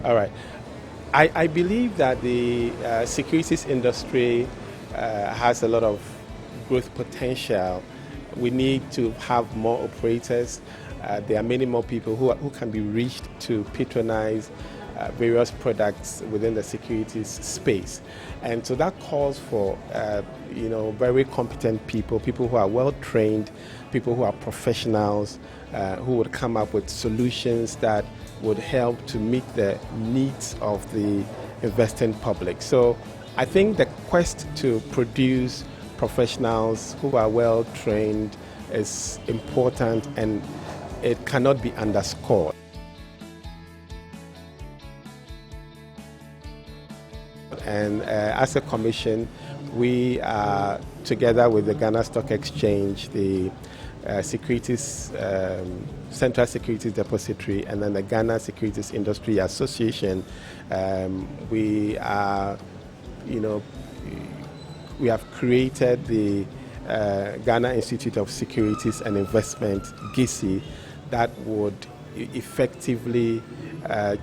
All right. I believe that the securities industry has a lot of growth potential. We need to have more operators. There are many more people who can be reached to patronize various products within the securities space. And so that calls for, very competent people, people who are well trained, people who are professionals, who would come up with solutions that would help to meet the needs of the investing public. So I think the quest to produce professionals who are well trained is important, and it cannot be underscored. And as a commission, we are together with the Ghana Stock Exchange, the Securities, Central Securities Depository, and then the Ghana Securities Industry Association. We are, we have created the Ghana Institute of Securities and Investment, GISI, that would effectively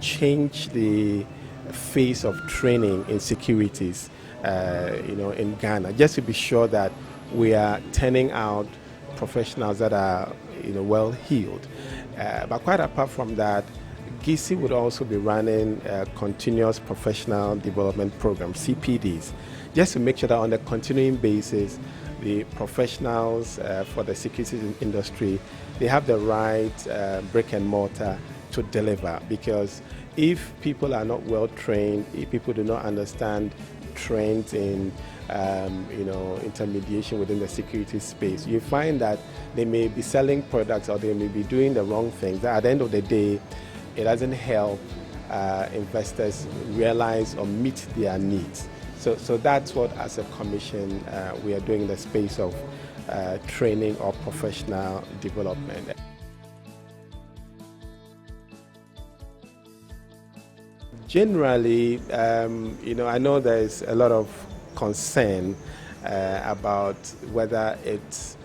change the phase of training in securities, in Ghana, just to be sure that we are turning out professionals that are, well heeled. But quite apart from that, GISI would also be running continuous professional development programs, CPDs, just to make sure that on a continuing basis, the professionals for the securities industry, they have the right brick and mortar to deliver. Because if people are not well trained, if people do not understand trends in intermediation within the security space, you find that they may be selling products or they may be doing the wrong things. At the end of the day, it doesn't help investors realize or meet their needs. So that's what, as a commission, we are doing in the space of training or professional development. Generally, I know there is a lot of concern about whether it's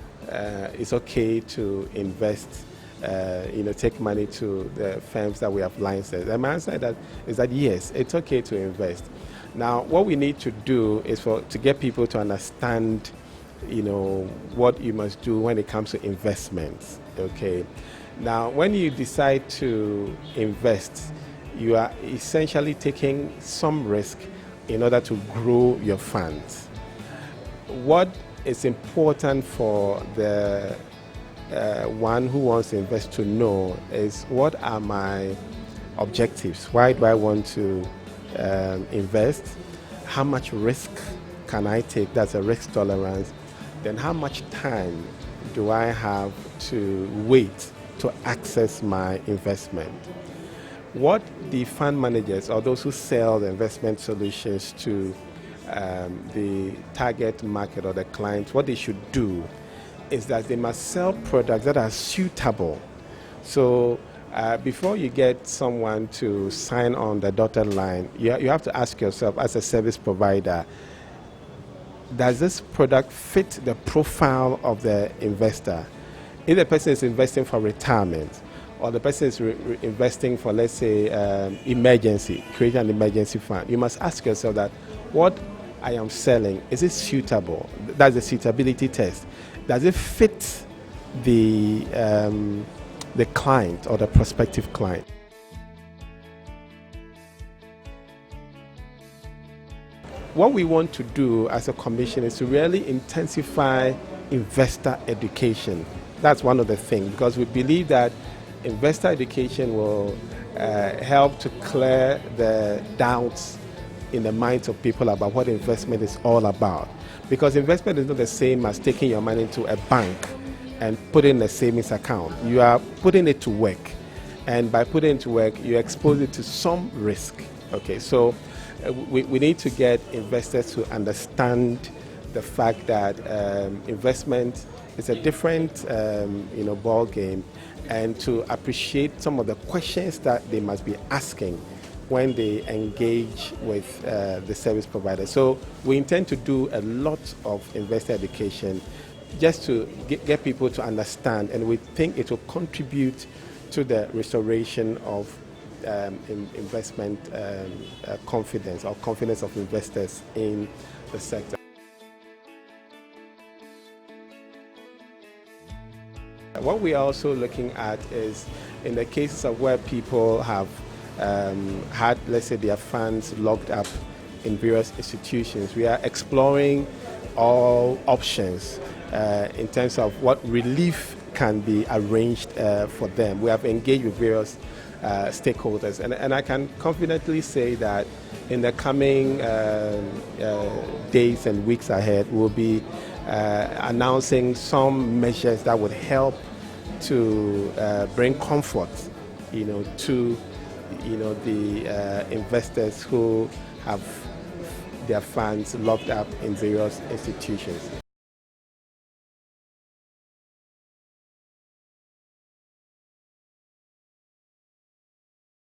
okay to invest, take money to the firms that we have licensed. And my answer is that yes, it's okay to invest. Now, what we need to do is to get people to understand, what you must do when it comes to investments. Okay. Now, when you decide to invest, you are essentially taking some risk in order to grow your funds. What is important for the one who wants to invest to know is, what are my objectives? Why do I want to invest? How much risk can I take? That's a risk tolerance. Then how much time do I have to wait to access my investment? What the fund managers or those who sell the investment solutions to the target market or the clients, what they should do is that they must sell products that are suitable. So before you get someone to sign on the dotted line, you have to ask yourself, as a service provider, does this product fit the profile of the investor? If the person is investing for retirement, or the person is investing for, let's say, emergency, create an emergency fund, you must ask yourself that, what I am selling, is it suitable? That's the suitability test. Does it fit the client or the prospective client? What we want to do as a commission is to really intensify investor education. That's one of the things, because we believe that investor education will help to clear the doubts in the minds of people about what investment is all about. Because investment is not the same as taking your money into a bank and putting in a savings account. You are putting it to work. And by putting it to work, you expose it to some risk. Okay, so we need to get investors to understand the fact that investment is a different ball game, and to appreciate some of the questions that they must be asking when they engage with the service provider. So we intend to do a lot of investor education just to get people to understand, and we think it will contribute to the restoration of investment confidence or confidence of investors in the sector. What we are also looking at is in the cases of where people have had, let's say, their funds locked up in various institutions, we are exploring all options in terms of what relief can be arranged for them. We have engaged with various stakeholders, and I can confidently say that in the coming days and weeks ahead, we'll be announcing some measures that would help to bring comfort, to the investors who have their funds locked up in various institutions.